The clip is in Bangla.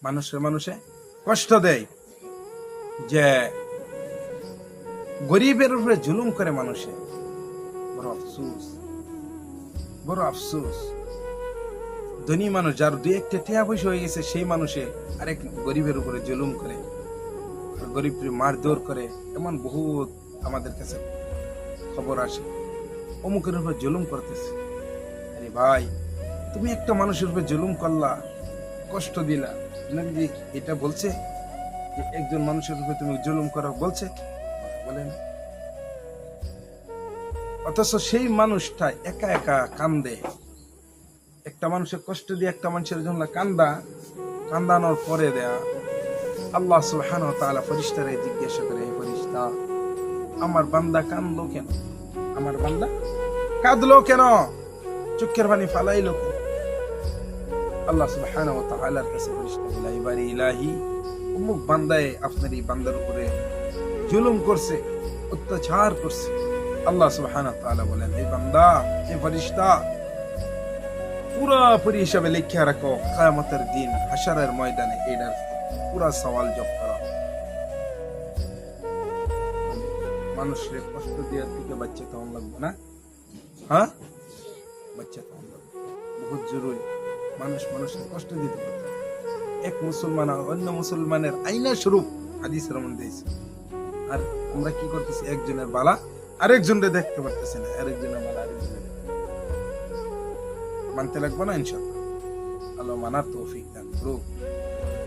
মানুষে কষ্ট দেয়, যে গরিবের উপরে জুলুম করে মানুষে। বড় আফসোস, বড় আফসোস। ধনী মানুষ যার দুই একটা টিয়া পয়সা হয়ে গেছে, সেই মানুষে আরেক গরিবের উপরে জুলুম করে, গরিবের মারধর করে। এমন বহুত আমাদের কাছে খবর আসে, অমুকের উপর জুলুম করতেছে। আরে ভাই, তুমি একটা মানুষের উপর জুলুম করলা, কষ্ট দিলা, নবীজি এটা বলছে যে একজন মানুষের উপর তুমি জুলুম করো? বলছে? বলে না। অথচ সেই মানুষটা একা একা কান্দে। একটা মানুষের কষ্ট দিয়ে একটা মানুষের জন্য কান্দানোর পরে দেয়া আল্লাহ সুবহানাহু ওয়া তাআলা ফেরেশতারে জিজ্ঞাসা করে, হে ফেরেশতা, আমার বান্দা কাঁদলো কেন? আমার বান্দা কাঁদলো কেন? চোখের পানি ফালাইলো কেন? আল্লাহ সুবহানাহু ওয়া তাআলার কাছে ফেরেশতা বলে, এবারে ইলাহি, অমুক বান্দায় আপনার এই বান্দার উপরে জুলুম করছে, অত্যাচার করছে। আল্লাহ সুবহানাহু ওয়া তাআলা বলেন, হে বান্দা, হে ফেরেশতা, পুরোপুরি হিসাবে লিখে রাখো, কিয়ামতের দিন হাশরের ময়দানে এটার পুরা সওয়াল জব করা। মানুষের কষ্ট দেওয়ার থেকে বাচ্চা কেমন লাগবে না? হ্যাঁ, বাচ্চা কেমন লাগবে? বহুত জরুরি। মানুষকে কষ্ট দিতে পারে। এক মুসলমান অন্য মুসলমানের আইনা স্বরূপ হাদিসের মধ্যে আছে। আর আমরা কি করতেছি? একজনের বালা আরেকজনকে দেখতে পারতেছি না, আরেকজনের বালা আরেকজনের মানতে লাগবে না। ইনশাআল্লাহ আল্লাহ মানার তৌফিক দান করুক।